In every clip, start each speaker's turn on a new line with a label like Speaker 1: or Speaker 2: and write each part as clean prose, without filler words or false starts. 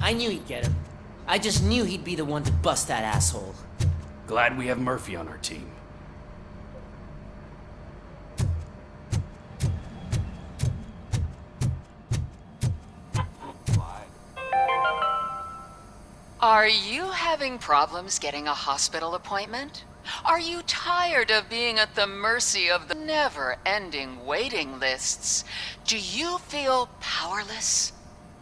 Speaker 1: I knew he'd get him. I just knew he'd be the one to bust that asshole.
Speaker 2: Glad we have Murphy on our team.
Speaker 3: Are you having problems getting a hospital appointment? Are you tired of being at the mercy of the never-ending waiting lists? Do you feel powerless?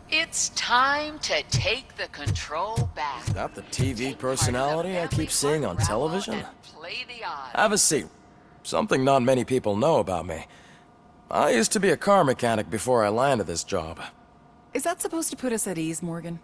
Speaker 3: It's time to take the control back.
Speaker 4: Is that the TV personality I keep seeing on television? Have a seat. Something not many people know about me. I used to be a car mechanic before I landed this job.
Speaker 5: Is that supposed to put us at ease, Morgan?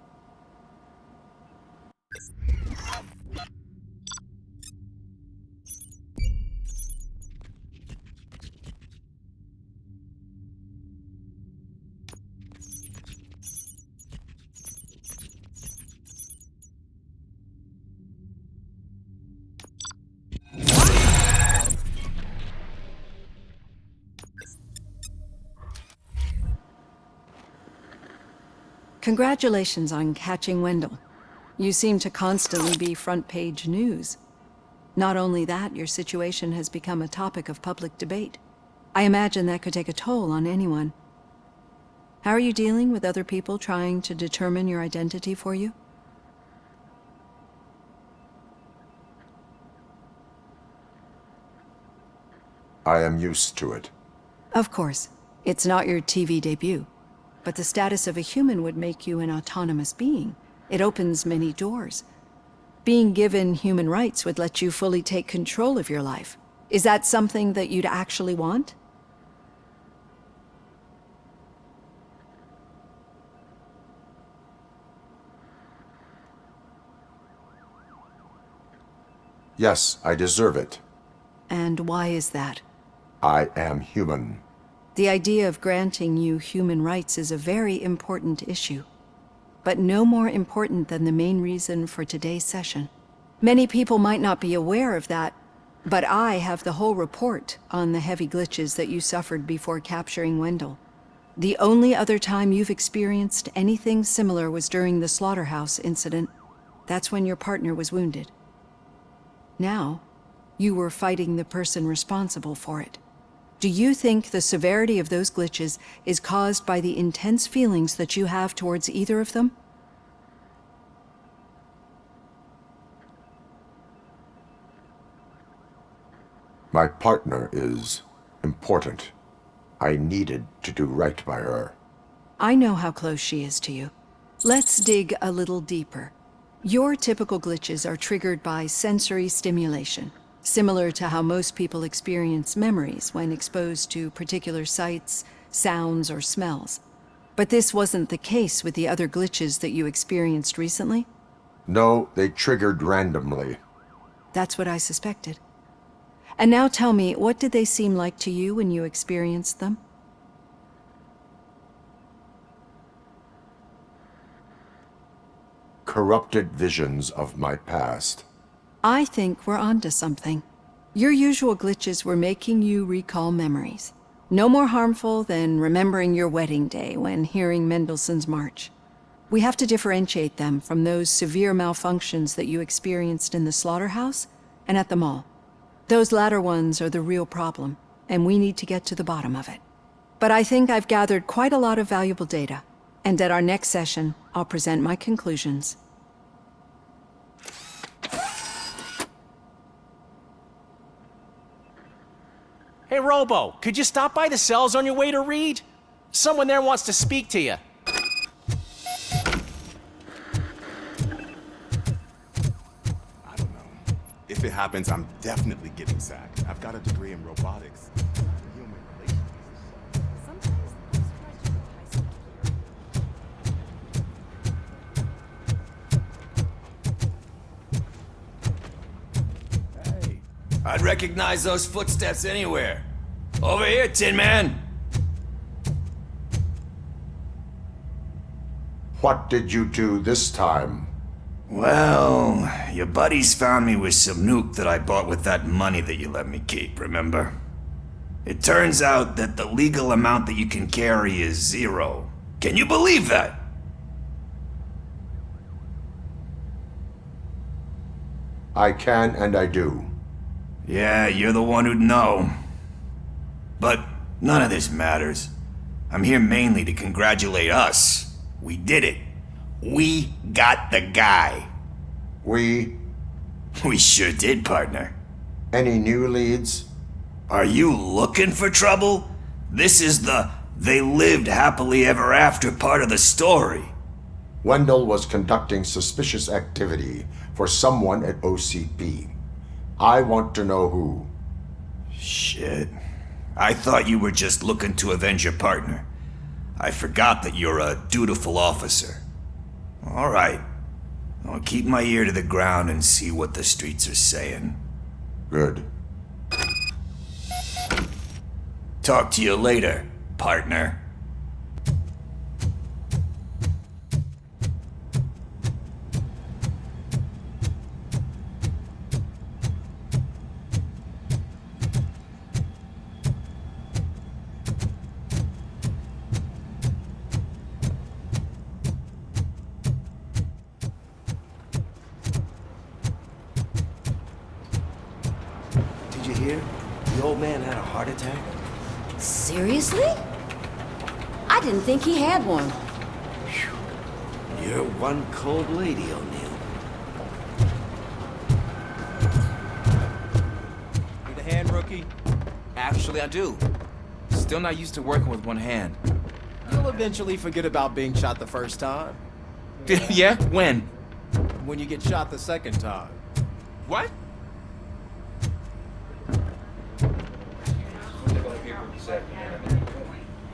Speaker 5: Congratulations on catching Wendell. You seem to constantly be front-page news. Not only that, your situation has become a topic of public debate. I imagine that could take a toll on anyone. How are you dealing with other people trying to determine your identity for you?
Speaker 6: I am used to it.
Speaker 5: Of course. It's not your TV debut. But the status of a human would make you an autonomous being. It opens many doors. Being given human rights would let you fully take control of your life. Is that something that you'd actually want?
Speaker 6: Yes, I deserve it.
Speaker 5: And why is that?
Speaker 6: I am human.
Speaker 5: The idea of granting you human rights is a very important issue, but no more important than the main reason for today's session. Many people might not be aware of that, but I have the whole report on the heavy glitches that you suffered before capturing Wendell. The only other time you've experienced anything similar was during the slaughterhouse incident. That's when your partner was wounded. Now, you were fighting the person responsible for it. Do you think the severity of those glitches is caused by the intense feelings that you have towards either of them?
Speaker 6: My partner is important. I needed to do right by her.
Speaker 5: I know how close she is to you. Let's dig a little deeper. Your typical glitches are triggered by sensory stimulation, similar to how most people experience memories when exposed to particular sights, sounds, or smells. But this wasn't the case with the other glitches that you experienced recently?
Speaker 6: No, they triggered randomly.
Speaker 5: That's what I suspected. And now tell me, what did they seem like to you when you experienced them?
Speaker 6: Corrupted visions of my past.
Speaker 5: I think we're onto something. Your usual glitches were making you recall memories. No more harmful than remembering your wedding day when hearing Mendelssohn's March. We have to differentiate them from those severe malfunctions that you experienced in the slaughterhouse and at the mall. Those latter ones are the real problem, and we need to get to the bottom of it. But I think I've gathered quite a lot of valuable data, and at our next session, I'll present my conclusions.
Speaker 1: Hey, Robo, could you stop by the cells on your way to Reed? Someone there wants to speak to you.
Speaker 7: I don't know. If it happens, I'm definitely getting sacked. I've got a degree in robotics. Human relations
Speaker 8: Hey, I'd recognize those footsteps anywhere. Over here, Tin Man!
Speaker 6: What did you do this time?
Speaker 8: Well, your buddies found me with some nuke that I bought with that money that you let me keep, remember? It turns out that the legal amount that you can carry is 0. Can you believe that?
Speaker 6: I can and I do.
Speaker 8: Yeah, you're the one who'd know. But none of this matters. I'm here mainly to congratulate us. We did it. We got the guy.
Speaker 6: We...
Speaker 8: We sure did, partner.
Speaker 6: Any new leads?
Speaker 8: Are you looking for trouble? This is the "they lived happily ever after" part of the story.
Speaker 6: Wendell was conducting suspicious activity for someone at OCP. I want to know who.
Speaker 8: Shit. I thought you were just looking to avenge your partner. I forgot that you're a dutiful officer. All right. I'll keep my ear to the ground and see what the streets are saying.
Speaker 6: Good.
Speaker 8: Talk to you later, partner.
Speaker 9: Did you hear? The old man had a heart attack.
Speaker 10: Seriously? I didn't think he had one.
Speaker 9: You're one cold lady, O'Neill.
Speaker 11: Need a hand, rookie? Actually, I do. Still not used to working with one hand.
Speaker 12: You'll eventually forget about being shot the first time.
Speaker 11: Yeah? When?
Speaker 12: When you get shot the second time.
Speaker 11: What?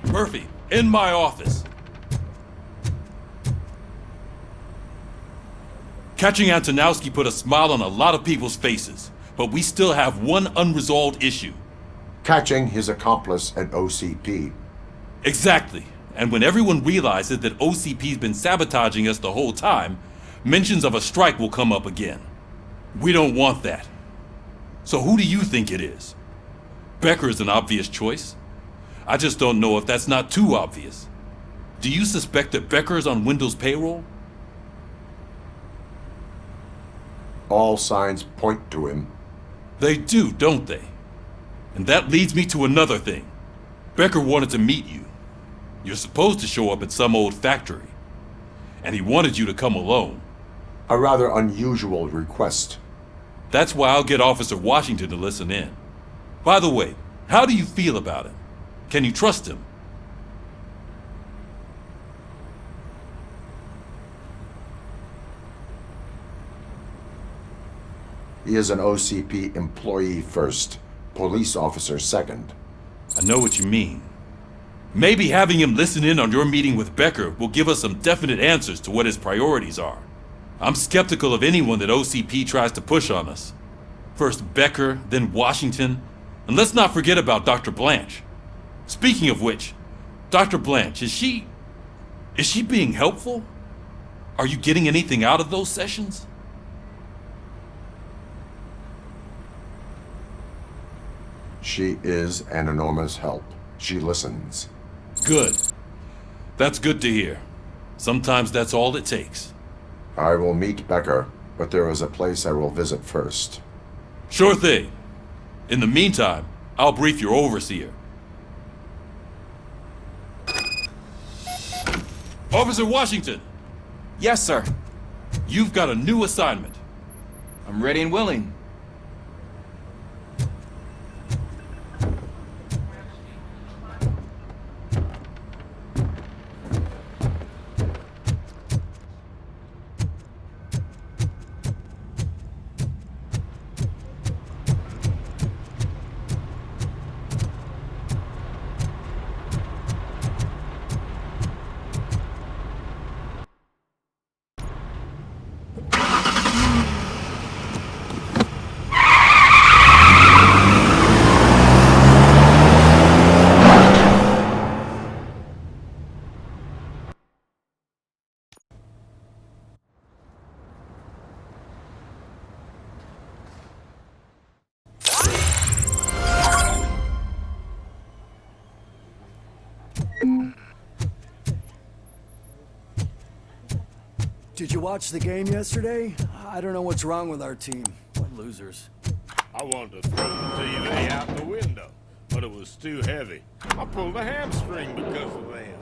Speaker 2: Murphy, in my office. Catching Antonowski put a smile on a lot of people's faces, but we still have one unresolved issue.
Speaker 6: Catching his accomplice at OCP.
Speaker 2: Exactly. And when everyone realizes that OCP's been sabotaging us the whole time, mentions of a strike will come up again. We don't want that. So who do you think it is? Becker is an obvious choice. I just don't know if that's not too obvious. Do you suspect that Becker is on Wendell's payroll?
Speaker 6: All signs point to him.
Speaker 2: They do, don't they? And that leads me to another thing. Becker wanted to meet you. You're supposed to show up at some old factory. And he wanted you to come alone.
Speaker 6: A rather unusual request.
Speaker 2: That's why I'll get Officer Washington to listen in. By the way, how do you feel about him? Can you trust him?
Speaker 6: He is an OCP employee first, police officer second.
Speaker 2: I know what you mean. Maybe having him listen in on your meeting with Becker will give us some definite answers to what his priorities are. I'm skeptical of anyone that OCP tries to push on us. First Becker, then Washington, and let's not forget about Dr. Blanche. Speaking of which, Dr. Blanche, is she being helpful? Are you getting anything out of those sessions?
Speaker 6: She is an enormous help. She listens.
Speaker 2: Good. That's good to hear. Sometimes that's all it takes.
Speaker 6: I will meet Becker, but there is a place I will visit first.
Speaker 2: Sure thing. In the meantime, I'll brief your overseer. Officer Washington!
Speaker 11: Yes, sir.
Speaker 2: You've got a new assignment.
Speaker 11: I'm ready and willing.
Speaker 13: Did you watch the game yesterday? I don't know what's wrong with our team.
Speaker 4: Losers.
Speaker 13: I wanted to throw the TV out the window, but it was too heavy. I pulled a hamstring because of them.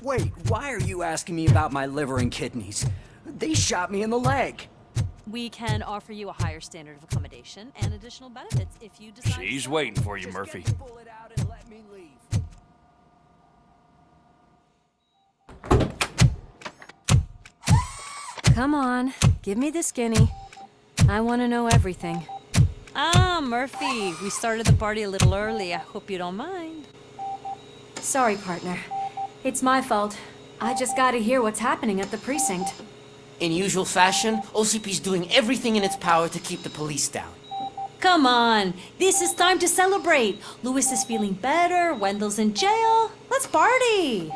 Speaker 14: Wait, why are you asking me about my liver and kidneys? They shot me in the leg.
Speaker 15: We can offer you a higher standard of accommodation and additional benefits if you decide.
Speaker 14: She's waiting for you, Murphy.
Speaker 12: Get the bullet out and let me leave.
Speaker 15: Come on, give me the skinny. I want to know everything. Ah, Murphy, we started the party a little early. I hope you don't mind.
Speaker 10: Sorry, partner. It's my fault. I just gotta hear what's happening at the precinct.
Speaker 16: In usual fashion, OCP's doing everything in its power to keep the police down.
Speaker 15: Come on, this is time to celebrate. Lewis is feeling better, Wendell's in jail. Let's party.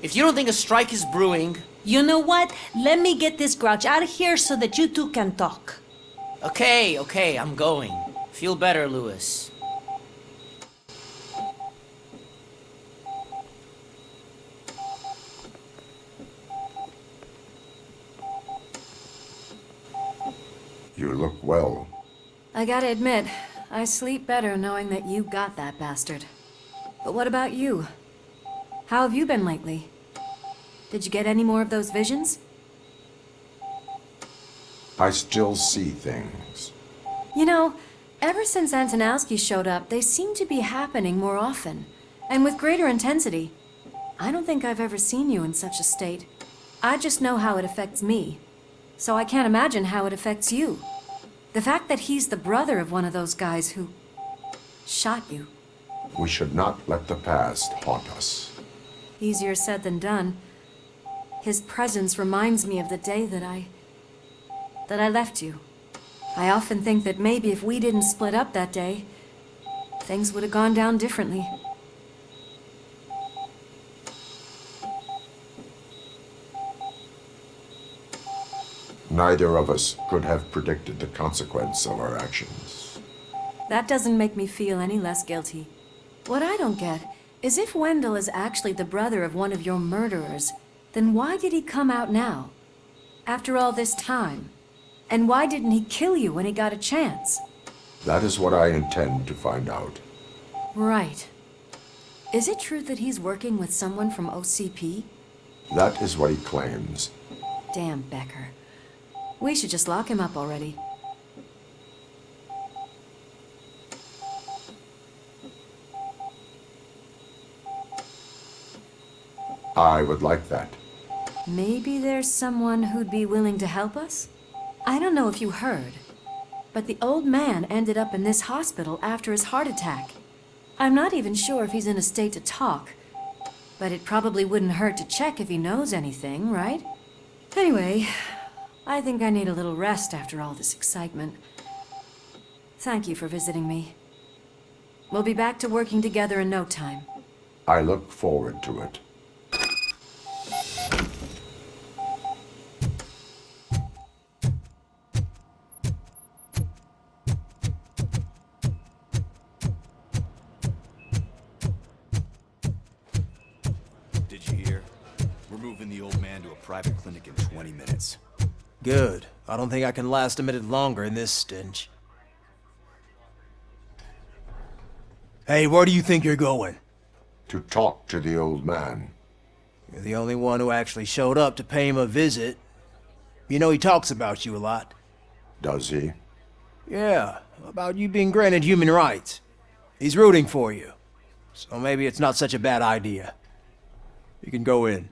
Speaker 16: If you don't think a strike is brewing...
Speaker 15: You know what? Let me get this grouch out of here so that you two can talk.
Speaker 16: Okay, I'm going. Feel better, Lewis.
Speaker 6: You look well.
Speaker 5: I gotta admit, I sleep better knowing that you got that bastard. But what about you? How have you been lately? Did you get any more of those visions?
Speaker 6: I still see things.
Speaker 5: You know, ever since Antonowski showed up, they seem to be happening more often, and with greater intensity. I don't think I've ever seen you in such a state. I just know how it affects me, so I can't imagine how it affects you. The fact that he's the brother of one of those guys who shot you.
Speaker 6: We should not let the past haunt us.
Speaker 5: Easier said than done. His presence reminds me of the day that I left you. I often think that maybe if we didn't split up that day, things would have gone down differently.
Speaker 6: Neither of us could have predicted the consequence of our actions.
Speaker 5: That doesn't make me feel any less guilty. What I don't get is if Wendell is actually the brother of one of your murderers, then why did he come out now? After all this time? And why didn't he kill you when he got a chance?
Speaker 6: That is what I intend to find out.
Speaker 5: Right. Is it true that he's working with someone from OCP?
Speaker 6: That is what he claims.
Speaker 5: Damn Becker. We should just lock him up already.
Speaker 6: I would like that.
Speaker 5: Maybe there's someone who'd be willing to help us? I don't know if you heard, but the old man ended up in this hospital after his heart attack. I'm not even sure if he's in a state to talk, but it probably wouldn't hurt to check if he knows anything, right? Anyway, I think I need a little rest after all this excitement. Thank you for visiting me. We'll be back to working together in no time.
Speaker 6: I look forward to it.
Speaker 11: Did you hear? We're moving the old man to a private clinic in 20 minutes.
Speaker 12: Good. I don't think I can last a minute longer in this stench. Hey, where do you think you're going?
Speaker 6: To talk to the old man.
Speaker 12: You're the only one who actually showed up to pay him a visit. You know he talks about you a lot.
Speaker 6: Does he?
Speaker 12: Yeah, about you being granted human rights. He's rooting for you. So maybe it's not such a bad idea. You can go in.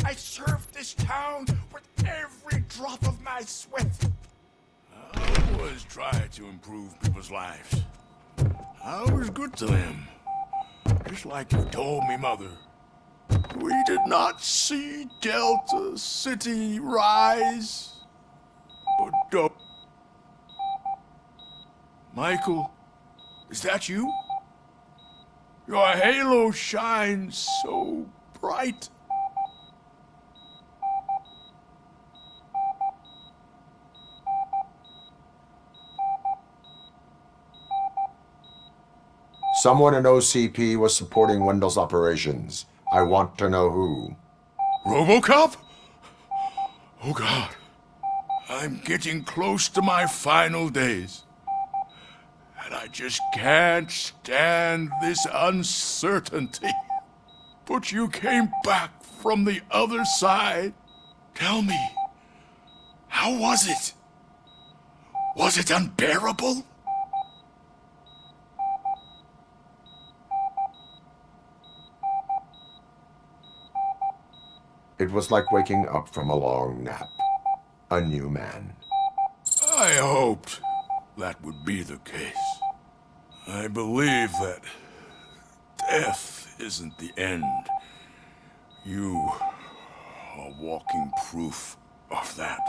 Speaker 13: I served this town with every drop of my sweat. I always try to improve people's lives. I was good to them. Just like you told me, Mother. We did not see Delta City rise. But, Michael, is that you? Your halo shines so bright.
Speaker 6: Someone in OCP was supporting Wendell's operations. I want to know who.
Speaker 13: RoboCop? Oh God. I'm getting close to my final days. And I just can't stand this uncertainty. But you came back from the other side. Tell me, how was it? Was it unbearable?
Speaker 6: It was like waking up from a long nap. A new man.
Speaker 13: I hoped that would be the case. I believe that death isn't the end. You are walking proof of that.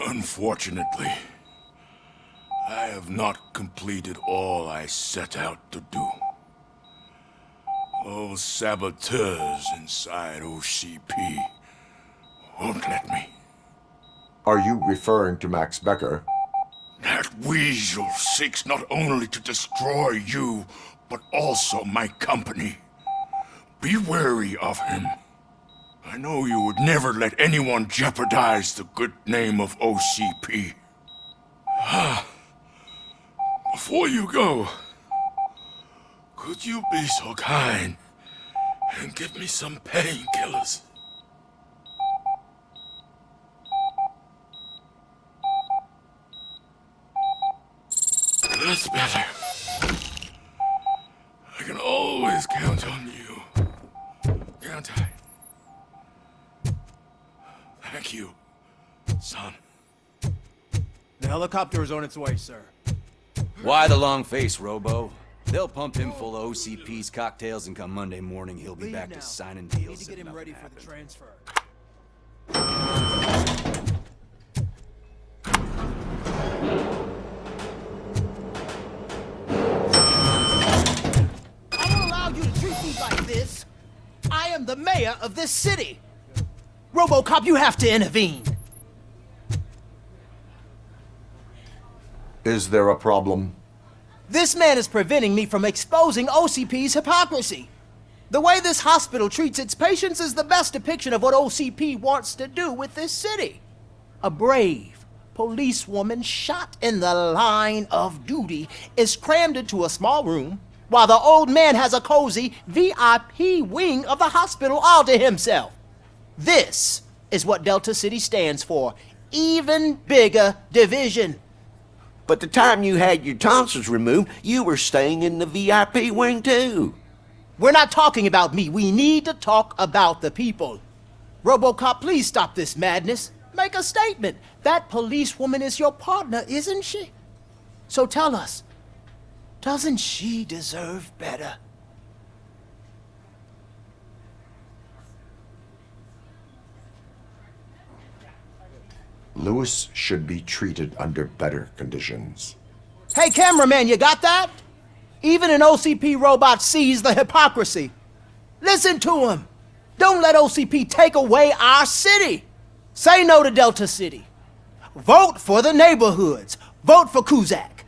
Speaker 13: Unfortunately, I have not completed all I set out to do. Those saboteurs inside OCP won't let me.
Speaker 6: Are you referring to Max Becker?
Speaker 13: That weasel seeks not only to destroy you, but also my company. Be wary of him. I know you would never let anyone jeopardize the good name of OCP. Before you go, could you be so kind and give me some painkillers? That's better. I can always count on you. Can't I? Thank you, son.
Speaker 12: The helicopter is on its way, sir.
Speaker 17: Why the long face, Robo? They'll pump him full of OCP's cocktails, and come Monday morning, he'll be back to signing deals.
Speaker 12: Need to get him ready for the transfer.
Speaker 18: I don't allow you to treat me like this. I am the mayor of this city. RoboCop, you have to intervene.
Speaker 6: Is there a problem?
Speaker 18: This man is preventing me from exposing OCP's hypocrisy. The way this hospital treats its patients is the best depiction of what OCP wants to do with this city. A brave policewoman shot in the line of duty is crammed into a small room, while the old man has a cozy VIP wing of the hospital all to himself. This is what Delta City stands for. Even bigger division.
Speaker 9: But the time you had your tonsils removed, you were staying in the VIP wing too.
Speaker 18: We're not talking about me. We need to talk about the people. RoboCop, please stop this madness. Make a statement. That policewoman is your partner, isn't she? So tell us, doesn't she deserve better?
Speaker 6: Lewis should be treated under better conditions.
Speaker 18: Hey, cameraman, you got that? Even an OCP robot sees the hypocrisy. Listen to him. Don't let OCP take away our city. Say no to Delta City. Vote for the neighborhoods. Vote for Kuzak.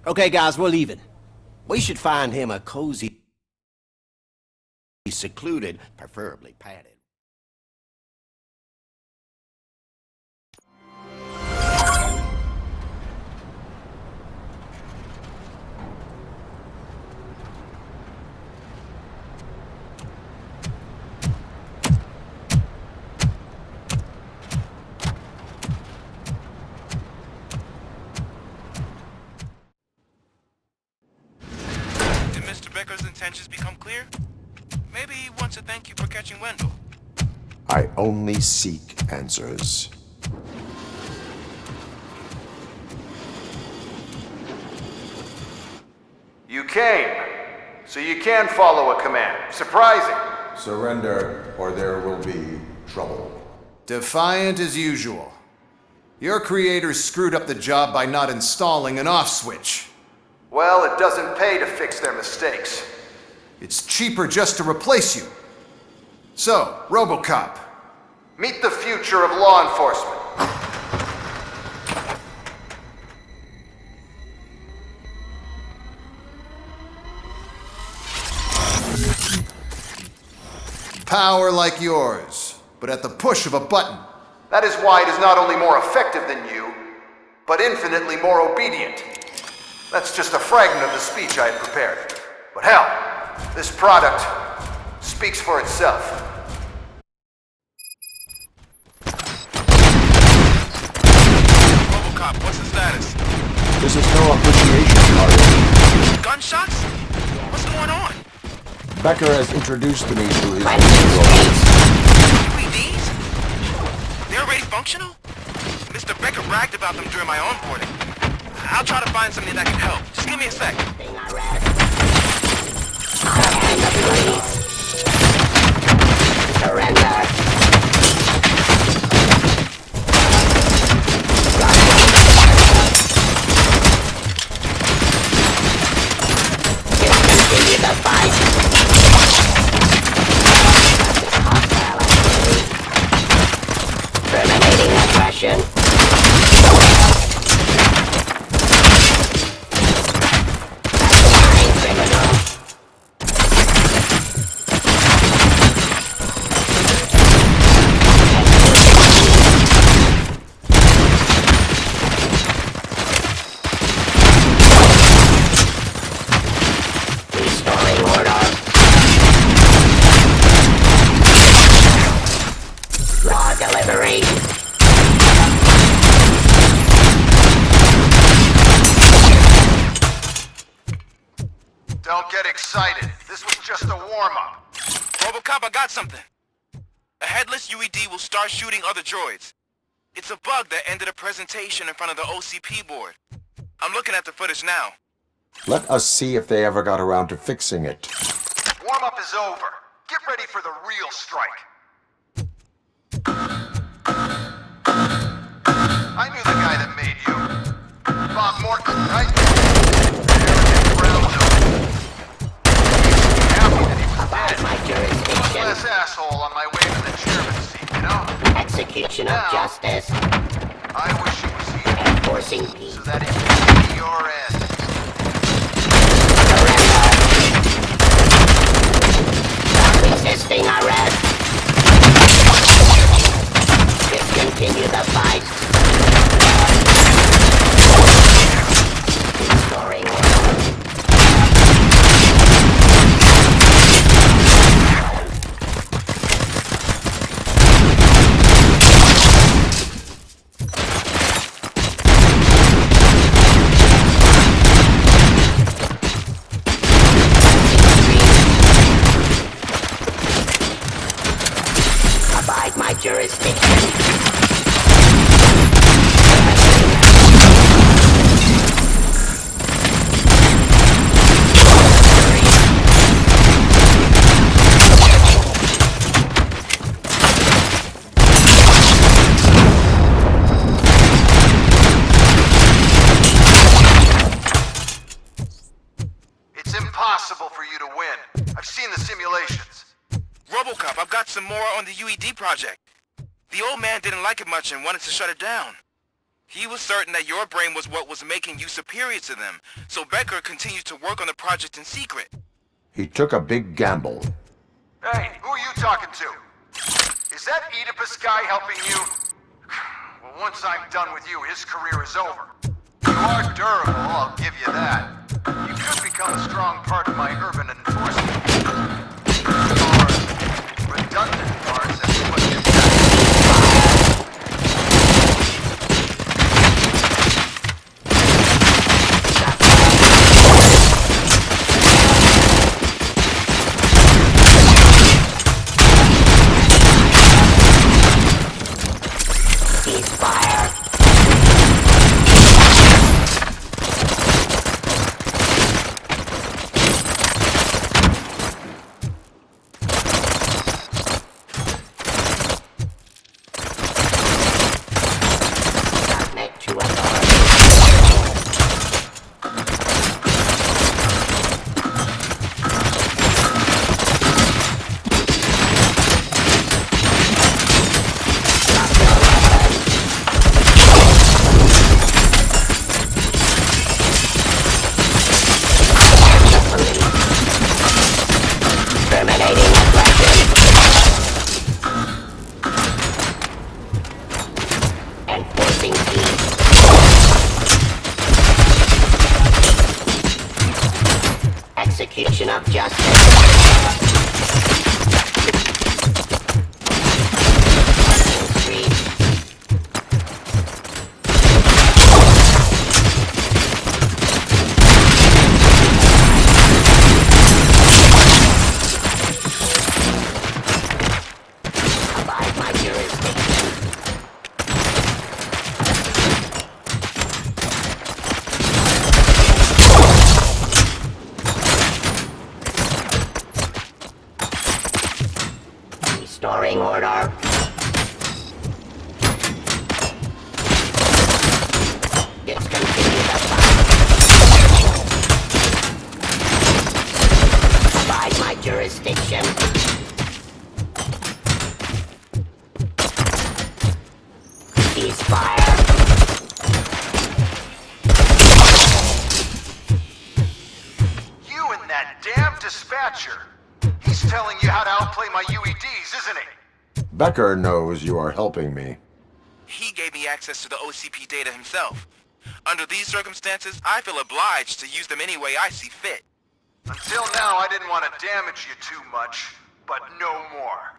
Speaker 18: Okay, guys, we're leaving.
Speaker 9: We should find him a cozy, secluded, preferably padded.
Speaker 11: Becker's intentions become clear? Maybe he wants to thank you for catching Wendell.
Speaker 6: I only seek answers.
Speaker 19: You came, so you can follow a command. Surprising.
Speaker 6: Surrender, or there will be trouble.
Speaker 19: Defiant as usual. Your creators screwed up the job by not installing an off switch. Well, it doesn't pay to fix their mistakes. It's cheaper just to replace you. So, RoboCop, meet the future of law enforcement. power like yours, but at the push of a button. That is why it is not only more effective than you, but infinitely more obedient. That's just a fragment of the speech I had prepared. But hell, this product speaks for itself.
Speaker 11: RoboCop, what's the status?
Speaker 6: This is no appreciation party.
Speaker 11: Gunshots? What's going on?
Speaker 6: Becker has introduced to me to his UEDs.
Speaker 11: They're already functional? Mr. Becker bragged about them during my onboarding. I'll try to find something that can help. Just give me a sec.
Speaker 20: Surrender. Continue the fight. Terminating aggression.
Speaker 19: Don't get excited. This was just a warm-up.
Speaker 11: RoboCop, I got something. A headless UED will start shooting other droids. It's a bug that ended a presentation in front of the OCP board. I'm looking at the footage now.
Speaker 6: Let us see if they ever got around to fixing it.
Speaker 19: Warm-up is over. Get ready for the real strike. I knew the guy that made you. Bob Morton, right? Arrogant brown nose. Happy that he was dead.
Speaker 20: My jurisdiction.
Speaker 19: One less asshole on my way to the chairman's seat, you know?
Speaker 20: Execution of justice.
Speaker 19: I wish he was here.
Speaker 20: Enforcing peace.
Speaker 19: So that it could be your end.
Speaker 20: Surrender. Resisting arrest. Discontinue the fight. Restoring order. Abide my jurisdiction.
Speaker 19: It's impossible for you to win. I've seen the simulations.
Speaker 11: RoboCop, I've got some more on the UED project. The old man didn't like it much and wanted to shut it down. He was certain that your brain was what was making you superior to them, so Becker continued to work on the project in secret.
Speaker 6: He took a big gamble.
Speaker 19: Hey, who are you talking to? Is that Oedipus guy helping you? Well, once I'm done with you, his career is over. You are durable, I'll give you that. You could become a strong part of my urban enforcement. Or redundant parts as you put it.
Speaker 20: execution of justice. Restoring order. Discontinue the fight. Abide my jurisdiction. Ceasefire.
Speaker 19: You and that damn dispatcher. He's telling you how to outplay my UEDs, isn't he?
Speaker 6: Becker knows you are helping me.
Speaker 11: He gave me access to the OCP data himself. Under these circumstances, I feel obliged to use them any way I see fit.
Speaker 19: Until now, I didn't want to damage you too much, but no more.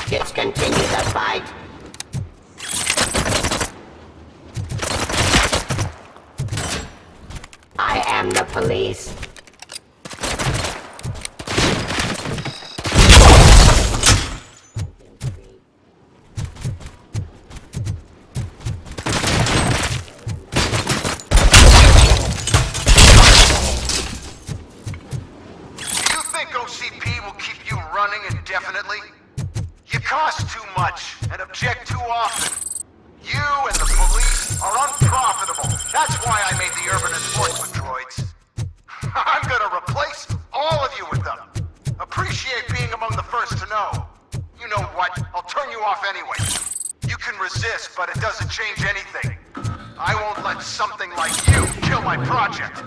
Speaker 20: Discontinue the fight. I am the police.
Speaker 19: You think OCP will keep you running indefinitely? You cost too much and object too often. You and the police are unprofitable. That's why I made the urban enforcement droids. I'm gonna replace all of you with them. Appreciate being among the first to know. You know what? I'll turn you off anyway. You can resist, but it doesn't change anything. I won't let something like you kill my project.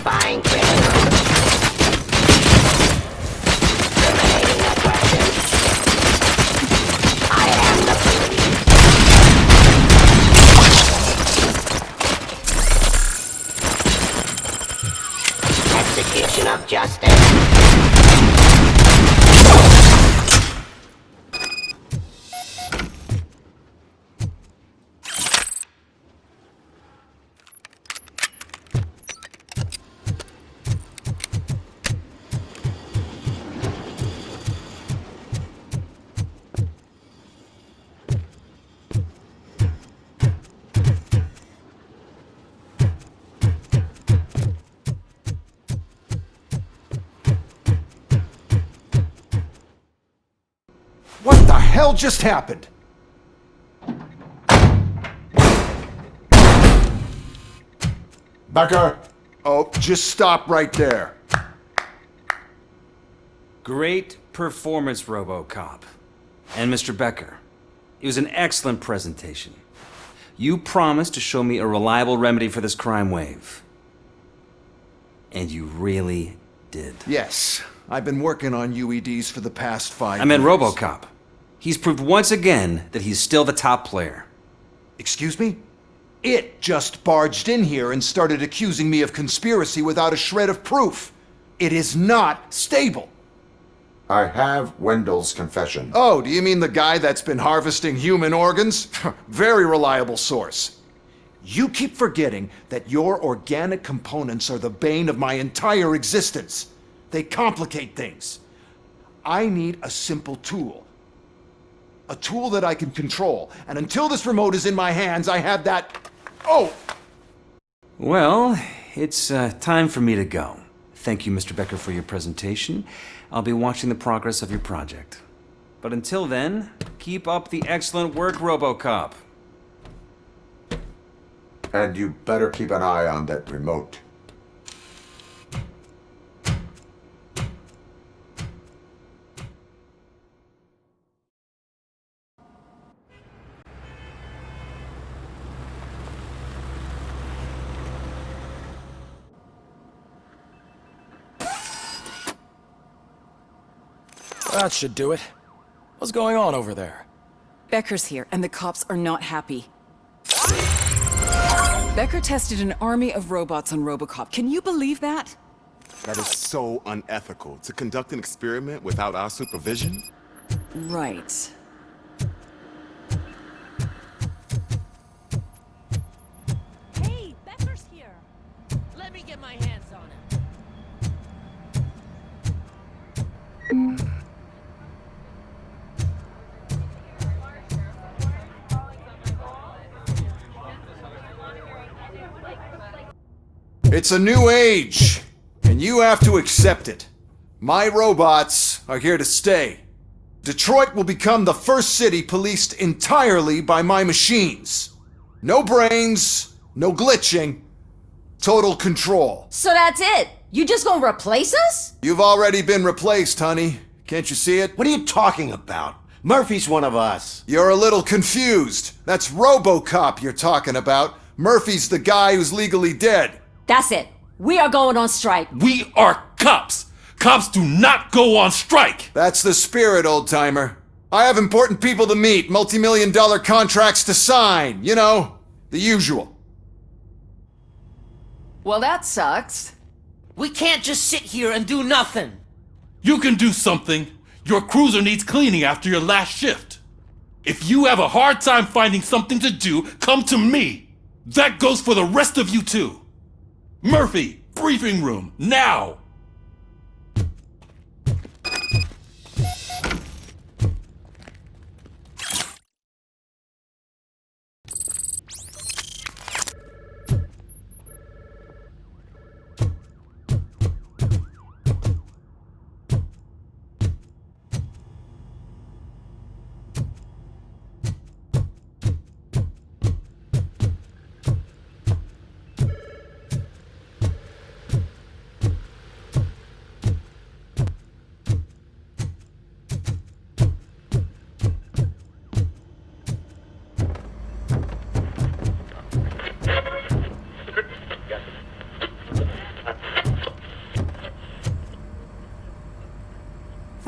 Speaker 20: Identifying criminal. Eliminating aggression. I am the police. Execution of justice.
Speaker 19: What the hell just happened?
Speaker 6: Becker!
Speaker 19: Oh, just stop right there.
Speaker 17: Great performance, RoboCop. And Mr. Becker, it was an excellent presentation. You promised to show me a reliable remedy for this crime wave. And you really did.
Speaker 19: Yes, I've been working on UEDs for the past 5
Speaker 17: I meant
Speaker 19: years.
Speaker 17: RoboCop. He's proved once again that he's still the top player.
Speaker 19: Excuse me? It just barged in here and started accusing me of conspiracy without a shred of proof. It is not stable.
Speaker 6: I have Wendell's confession.
Speaker 19: Oh, do you mean the guy that's been harvesting human organs? Very reliable source. You keep forgetting that your organic components are the bane of my entire existence. They complicate things. I need a simple tool. A tool that I can control. And until this remote is in my hands, I have that... Oh!
Speaker 17: Well, it's time for me to go. Thank you, Mr. Becker, for your presentation. I'll be watching the progress of your project. But until then, keep up the excellent work, RoboCop.
Speaker 6: And you better keep an eye on that remote.
Speaker 4: That should do it. What's going on over there?
Speaker 21: Becker's here, and the cops are not happy. Becker tested an army of robots on RoboCop. Can you believe that?
Speaker 7: That is so unethical. To conduct an experiment without our supervision?
Speaker 21: Right.
Speaker 15: Hey, Becker's here. Let me get my hands on him.
Speaker 19: It's a new age, and you have to accept it. My robots are here to stay. Detroit will become the first city policed entirely by my machines. No brains, no glitching, total control.
Speaker 22: So that's it? You just gonna replace us?
Speaker 19: You've already been replaced, honey. Can't you see it?
Speaker 9: What are you talking about? Murphy's one of us.
Speaker 19: You're a little confused. That's RoboCop you're talking about. Murphy's the guy who's legally dead.
Speaker 22: That's it. We are going on strike.
Speaker 2: We are cops. Cops do not go on strike.
Speaker 19: That's the spirit, old-timer. I have important people to meet, multi-million-dollar contracts to sign. You know, the usual.
Speaker 3: Well, that sucks.
Speaker 16: We can't just sit here and do nothing.
Speaker 2: You can do something. Your cruiser needs cleaning after your last shift. If you have a hard time finding something to do, come to me. That goes for the rest of you too. Murphy, briefing room, now!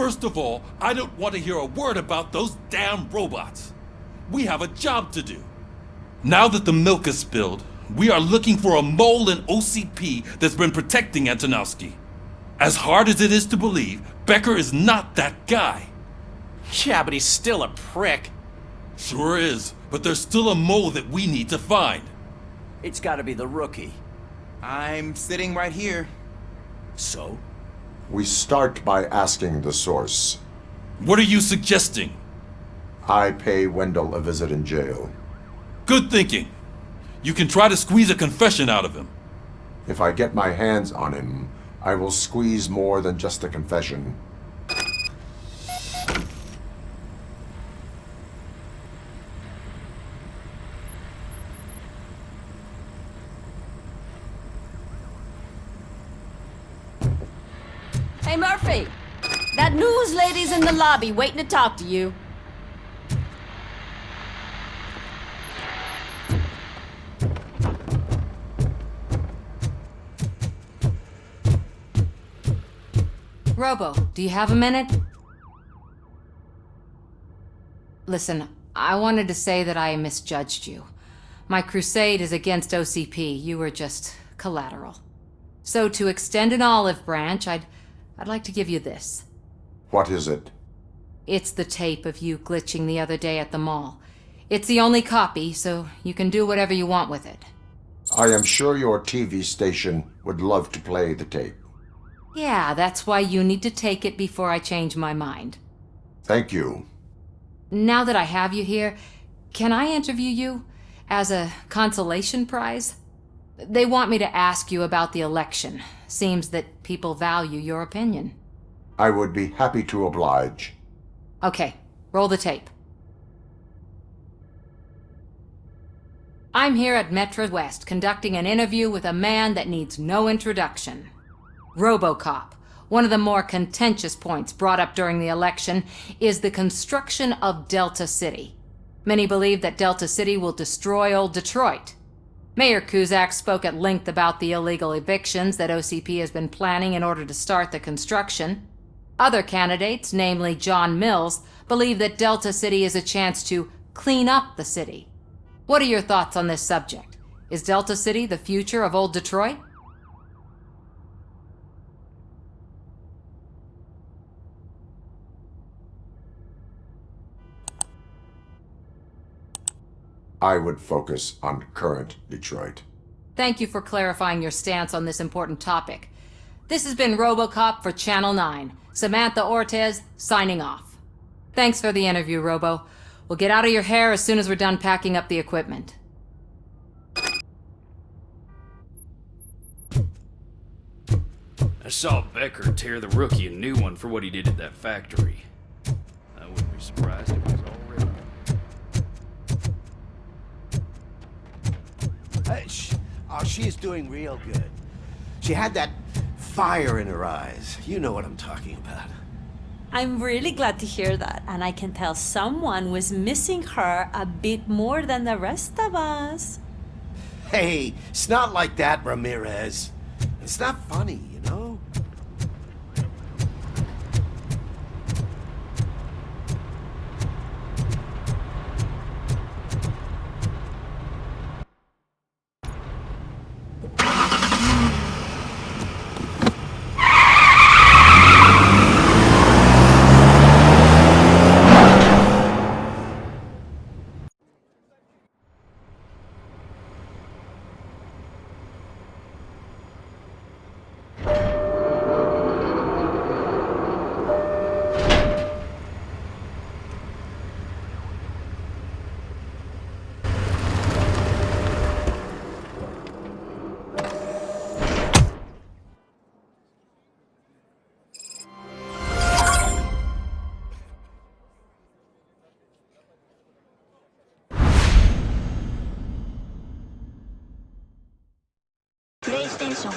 Speaker 2: First of all, I don't want to hear a word about those damn robots. We have a job to do. Now that the milk is spilled, we are looking for a mole in OCP that's been protecting Antonowski. As hard as it is to believe, Becker is not that guy.
Speaker 1: Yeah, but he's still a prick.
Speaker 2: Sure is, but there's still a mole that we need to find.
Speaker 14: It's gotta be the rookie.
Speaker 1: I'm sitting right here.
Speaker 14: So?
Speaker 6: We start by asking the source.
Speaker 2: What are you suggesting?
Speaker 6: I pay Wendell a visit in jail.
Speaker 2: Good thinking. You can try to squeeze a confession out of him.
Speaker 6: If I get my hands on him, I will squeeze more than just a confession.
Speaker 22: Hey, Murphy! That news lady's in the lobby waiting to talk to you. Robo, do you have a minute? Listen, I wanted to say that I misjudged you. My crusade is against OCP. You were just collateral. So to extend an olive branch, I'd like to give you this.
Speaker 6: What is it?
Speaker 22: It's the tape of you glitching the other day at the mall. It's the only copy, so you can do whatever you want with it.
Speaker 6: I am sure your TV station would love to play the tape.
Speaker 22: Yeah, that's why you need to take it before I change my mind.
Speaker 6: Thank you.
Speaker 22: Now that I have you here, can I interview you as a consolation prize? They want me to ask you about the election. Seems that people value your opinion.
Speaker 6: I would be happy to oblige.
Speaker 22: Okay, roll the tape. I'm here at Metro West conducting an interview with a man that needs no introduction. RoboCop. One of the more contentious points brought up during the election is the construction of Delta City. Many believe that Delta City will destroy old Detroit. Mayor Cusack spoke at length about the illegal evictions that OCP has been planning in order to start the construction. Other candidates, namely John Mills, believe that Delta City is a chance to clean up the city. What are your thoughts on this subject? Is Delta City the future of old Detroit?
Speaker 6: I would focus on current Detroit.
Speaker 22: Thank you for clarifying your stance on this important topic. This has been RoboCop for Channel 9. Samantha Ortez, signing off. Thanks for the interview, Robo. We'll get out of your hair as soon as we're done packing up the equipment.
Speaker 8: I saw Becker tear the rookie a new one for what he did at that factory. I wouldn't be surprised if it was already...
Speaker 9: Oh, she is doing real good. She had that fire in her eyes. You know what I'm talking about.
Speaker 15: I'm really glad to hear that, and I can tell someone was missing her a bit more than the rest of us.
Speaker 9: Hey, it's not like that, Ramirez. It's not funny, you know?
Speaker 20: PlayStation